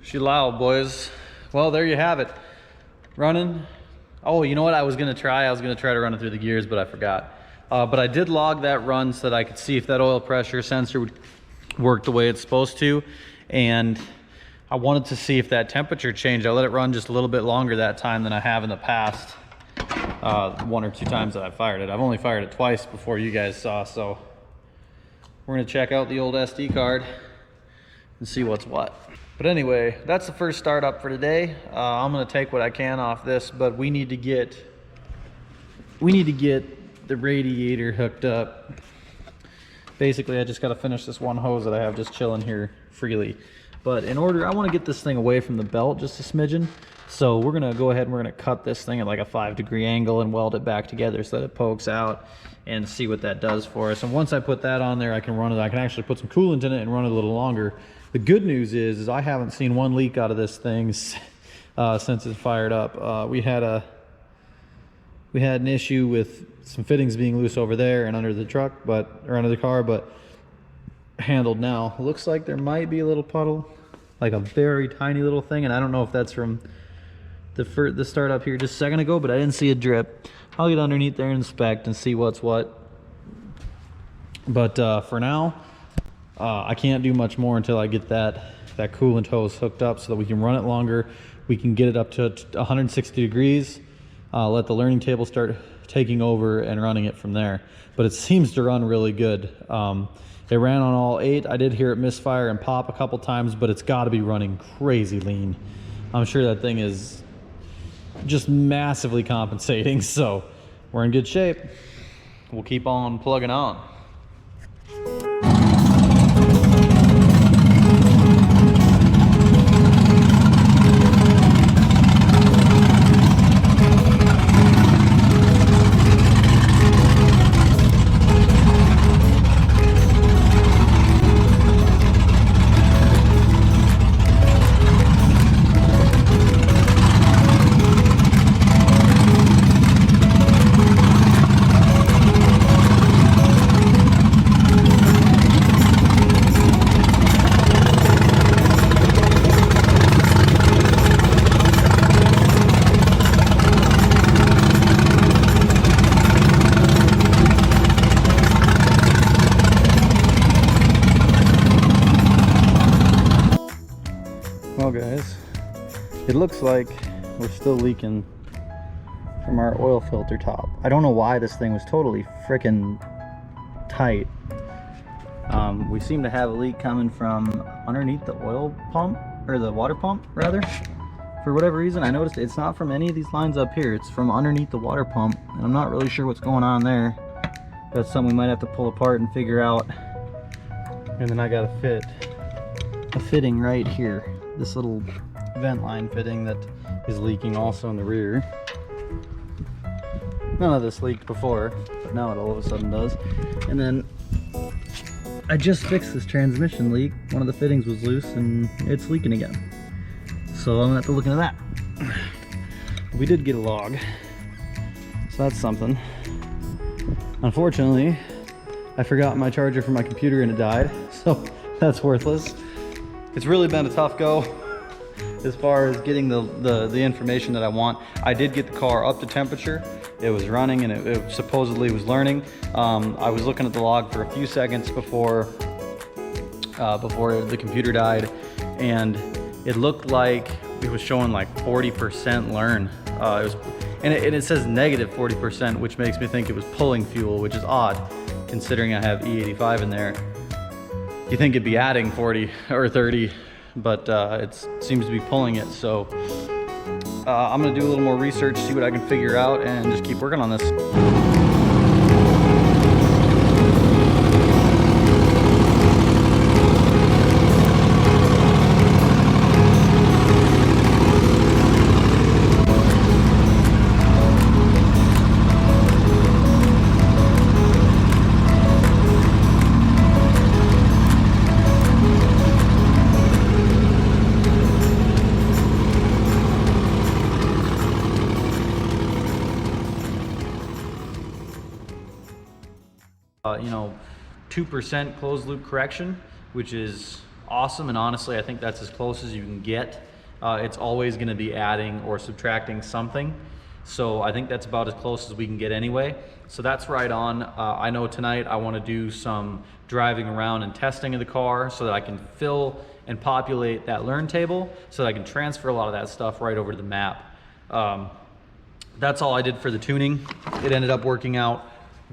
She loud, boys. Well, there you have it. Running. Oh, you know what I was gonna try? I was gonna try to run it through the gears, but I forgot. But I did log that run so that I could see if that oil pressure sensor would work the way it's supposed to. And I wanted to see if that temperature changed. I let it run just a little bit longer that time than I have in the past. 1 or 2 times that I fired it. I've only fired it twice before you guys saw, so we're gonna check out the old SD card and see what's what. But anyway, that's the first startup for today. I'm gonna take what I can off this, but we need to get the radiator hooked up. Basically, I just gotta finish this one hose that I have just chilling here freely. But in order, I wanna get this thing away from the belt just a smidgen. So we're gonna go ahead and we're gonna cut this thing at like a 5-degree angle and weld it back together so that it pokes out and see what that does for us. And once I put that on there, I can run it. I can actually put some coolant in it and run it a little longer. The good news is I haven't seen one leak out of this thing since it fired up. We had an issue with some fittings being loose over there and under the truck, or under the car, but handled now. It looks like there might be a little puddle, like a very tiny little thing, and I don't know if that's from the startup here just a second ago, but I didn't see a drip. I'll get underneath there and inspect and see what's what. But for now, I can't do much more until I get that coolant hose hooked up so that we can run it longer. We can get it up to 160 degrees, let the learning table start taking over and running it from there. But it seems to run really good. It ran on all 8. I did hear it misfire and pop a couple times, but it's got to be running crazy lean. I'm sure that thing is just massively compensating, so we're in good shape. We'll keep on plugging on. Well guys, it looks like we're still leaking from our oil filter top. I don't know why this thing was totally freaking tight. We seem to have a leak coming from underneath the oil pump, or the water pump rather. For whatever reason, I noticed it's not from any of these lines up here. It's from underneath the water pump, and I'm not really sure what's going on there. That's something we might have to pull apart and figure out. And then I got a fitting right here. This little vent line fitting that is leaking also in the rear. None of this leaked before, but now it all of a sudden does. And then I just fixed this transmission leak. One of the fittings was loose and it's leaking again. So I'm gonna have to look into that. We did get a log, so that's something. Unfortunately, I forgot my charger for my computer and it died, so that's worthless. It's really been a tough go as far as getting the information that I want. I did get the car up to temperature. It was running and it supposedly was learning. I was looking at the log for a few seconds before the computer died, and it looked like it was showing like 40% learn. And it says negative 40%, which makes me think it was pulling fuel, which is odd considering I have E85 in there. You think it'd be adding 40 or 30, but it seems to be pulling it. So I'm gonna do a little more research, see what I can figure out, and just keep working on this. You know, 2% closed loop correction, which is awesome, and honestly, I think that's as close as you can get. It's always gonna be adding or subtracting something. So I think that's about as close as we can get anyway. So that's right on. I know tonight I wanna do some driving around and testing of the car so that I can fill and populate that learn table so that I can transfer a lot of that stuff right over to the map. That's all I did for the tuning. It ended up working out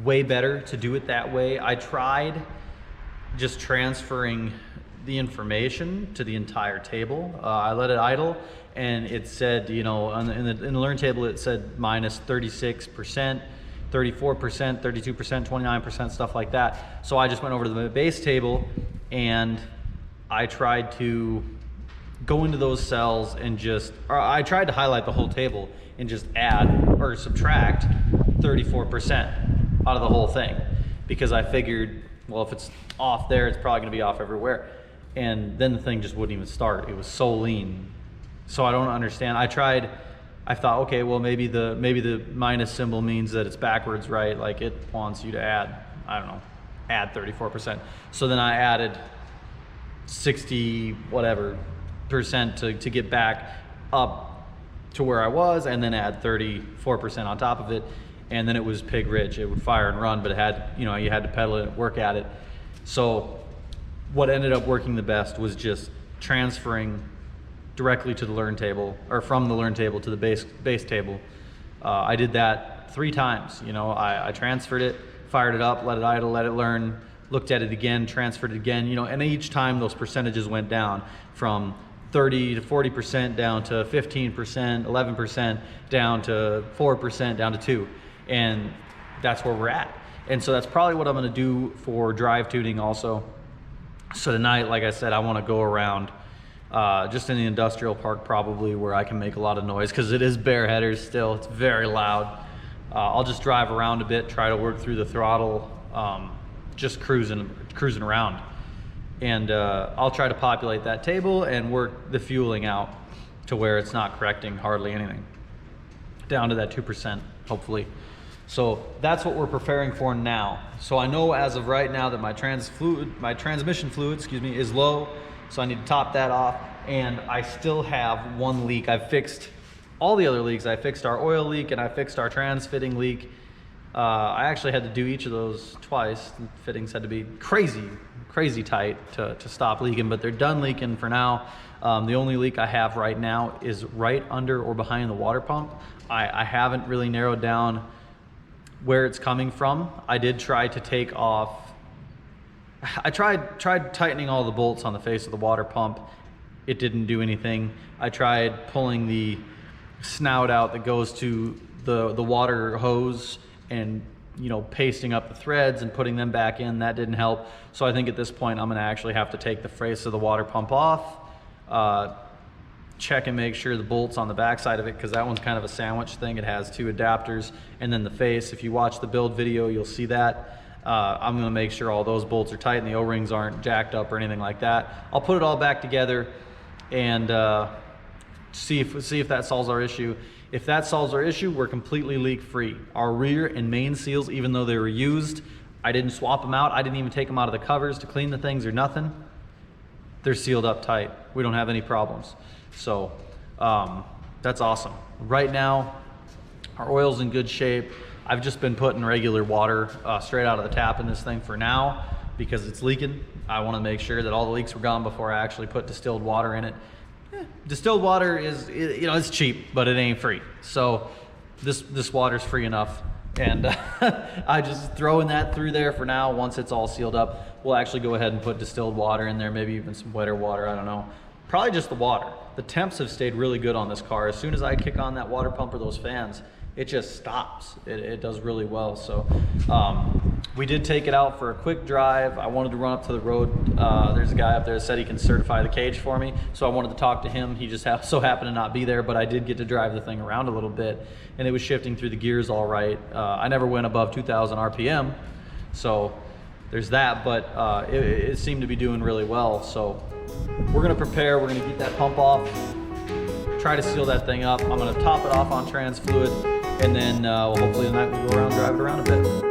way better to do it that way. I tried just transferring the information to the entire table. I let it idle, and it said, you know, in the learn table, it said minus 36%, 34%, 32%, 29%, stuff like that. So I just went over to the base table and I tried to go into those cells and I tried to highlight the whole table and just add or subtract 34% out of the whole thing, because I figured, well, if it's off there, it's probably gonna be off everywhere. And then the thing just wouldn't even start. It was so lean. So I don't understand. I thought, okay, well, maybe the minus symbol means that it's backwards, right? Like it wants you to add, I don't know, add 34%. So then I added 60 whatever percent to get back up to where I was, and then add 34% on top of it. And then it was pig rich. It would fire and run, but it had, you know, you had to pedal it, work at it. So what ended up working the best was just transferring directly to the learn table, or from the learn table to the base table. I did that 3 times. You know, I transferred it, fired it up, let it idle, let it learn, looked at it again, transferred it again, you know, and each time those percentages went down from 30 to 40%, down to 15%, 11%, down to 4%, down to 2. And that's where we're at. And so that's probably what I'm gonna do for drive tuning also. So tonight, like I said, I wanna go around just in the industrial park probably, where I can make a lot of noise, because it is bare headers still, it's very loud. I'll just drive around a bit, try to work through the throttle, just cruising around. And I'll try to populate that table and work the fueling out to where it's not correcting hardly anything, down to that 2%, hopefully. So that's what we're preparing for now. So I know as of right now that my transmission fluid, excuse me, is low. So I need to top that off. And I still have one leak. I've fixed all the other leaks. I fixed our oil leak and I fixed our trans fitting leak. I actually had to do each of those twice. The fittings had to be crazy tight to stop leaking, but they're done leaking for now. The only leak I have right now is right under or behind the water pump. I haven't really narrowed down where it's coming from. I did try to take off, I tried tightening all the bolts on the face of the water pump. It didn't do anything. I tried pulling the snout out that goes to the water hose and, you know, pasting up the threads and putting them back in. That didn't help. So I think at this point I'm gonna actually have to take the face of the water pump off, check and make sure the bolts on the back side of it, because that one's kind of a sandwich thing. It has 2 adapters, and then the face, if you watch the build video, you'll see that. I'm gonna make sure all those bolts are tight and the O-rings aren't jacked up or anything like that. I'll put it all back together and see if that solves our issue. If that solves our issue, we're completely leak free. Our rear and main seals, even though they were used, I didn't swap them out. I didn't even take them out of the covers to clean the things or nothing. They're sealed up tight. We don't have any problems. So that's awesome. Right now, our oil's in good shape. I've just been putting regular water straight out of the tap in this thing for now because it's leaking. I want to make sure that all the leaks were gone before I actually put distilled water in it. Distilled water is, you know, it's cheap, but it ain't free. So this water's free enough. And I just throwing that through there for now. Once it's all sealed up, we'll actually go ahead and put distilled water in there, maybe even some wetter water, I don't know. Probably just the water. The temps have stayed really good on this car. As soon as I kick on that water pump or those fans, it just stops. It does really well. So we did take it out for a quick drive. I wanted to run up to the road. There's a guy up there that said he can certify the cage for me. So I wanted to talk to him. He just so happened to not be there, but I did get to drive the thing around a little bit, and it was shifting through the gears all right. I never went above 2,000 RPM. So there's that, but it seemed to be doing really well. So we're gonna prepare, we're gonna get that pump off, try to seal that thing up. I'm gonna top it off on trans fluid, and then hopefully tonight we'll go around, drive it around a bit.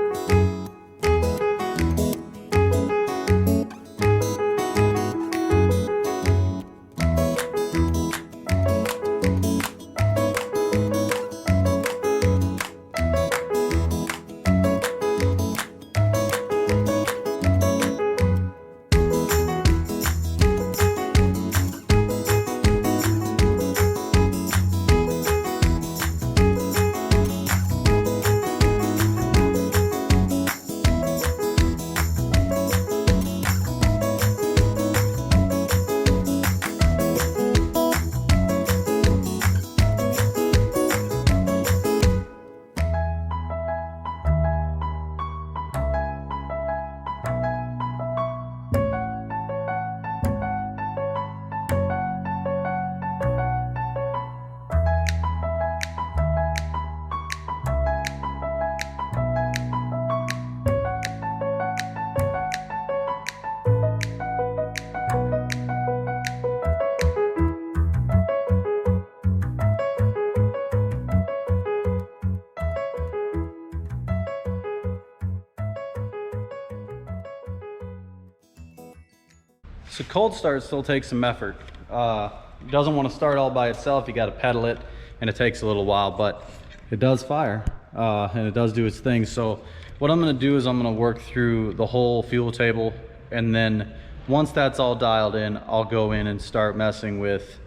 So cold start still takes some effort. It doesn't want to start all by itself. You got to pedal it, and it takes a little while, but it does fire, and it does do its thing. So what I'm going to do is I'm going to work through the whole fuel table, and then once that's all dialed in, I'll go in and start messing with,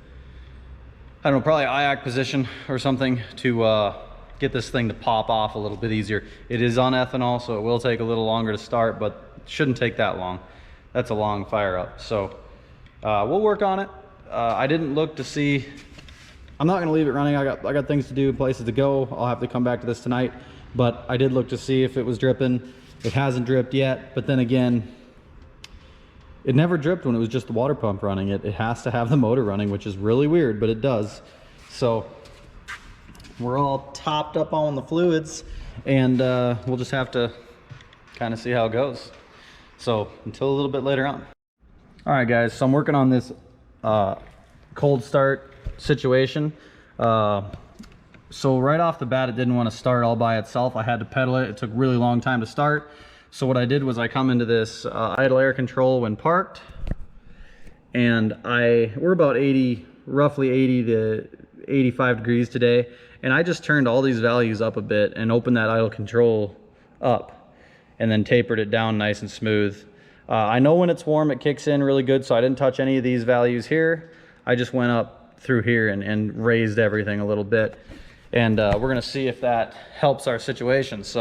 I don't know, probably IAC position or something to get this thing to pop off a little bit easier. It is on ethanol, so it will take a little longer to start, but it shouldn't take that long. That's a long fire up. So we'll work on it. I didn't look to see, I'm not gonna leave it running. I got things to do, places to go. I'll have to come back to this tonight, but I did look to see if it was dripping. It hasn't dripped yet, but then again, it never dripped when it was just the water pump running. It has to have the motor running, which is really weird, but it does. So we're all topped up on the fluids, and we'll just have to kind of see how it goes. So until a little bit later on. All right, guys, so I'm working on this cold start situation. So right off the bat, it didn't want to start all by itself. I had to pedal it. It took a really long time to start. So what I did was I come into this idle air control when parked, and we're about 80, roughly 80 to 85 degrees today, and I just turned all these values up a bit and opened that idle control up and then tapered it down nice and smooth. I know when it's warm it kicks in really good, so I didn't touch any of these values here. I just went up through here and raised everything a little bit, and we're gonna see if that helps our situation. So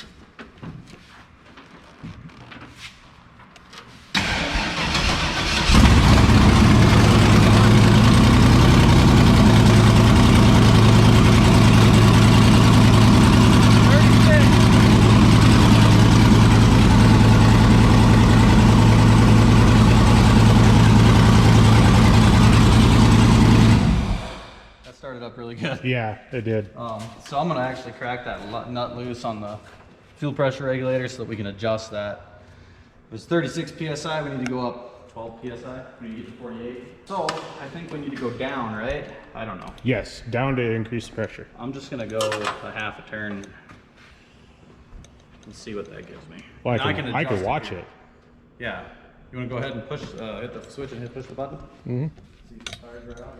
really good. Yeah, it did. So I'm gonna actually crack that nut loose on the fuel pressure regulator so that we can adjust that. If it's 36 psi, we need to go up 12 psi. We need to get to 48. So I think we need to go down, right? I don't know. Yes, down to increase pressure. I'm just gonna go a half a turn and see what that gives me. Well, I can watch it. Yeah. You wanna go ahead and push, hit the switch and push the button? Mm-hmm. See if it fires right out.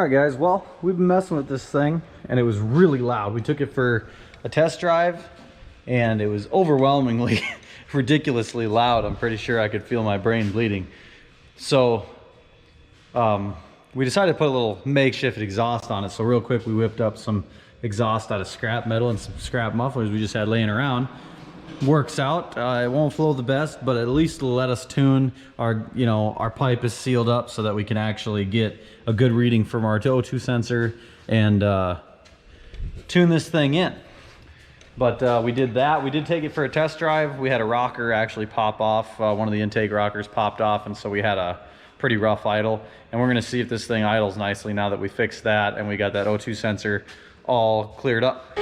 right, guys, well, we've been messing with this thing and it was really loud. We took it for a test drive and it was overwhelmingly ridiculously loud. I'm pretty sure I could feel my brain bleeding. So we decided to put a little makeshift exhaust on it. So real quick, we whipped up some exhaust out of scrap metal and some scrap mufflers we just had laying around. Works out. It won't flow the best, but at least it'll let us tune our, you know, our pipe is sealed up so that we can actually get a good reading from our O2 sensor and tune this thing in. But we did that. We did take it for a test drive. We had a rocker actually pop off. One of the intake rockers popped off, and so we had a pretty rough idle. And we're gonna see if this thing idles nicely now that we fixed that and we got that O2 sensor all cleared up.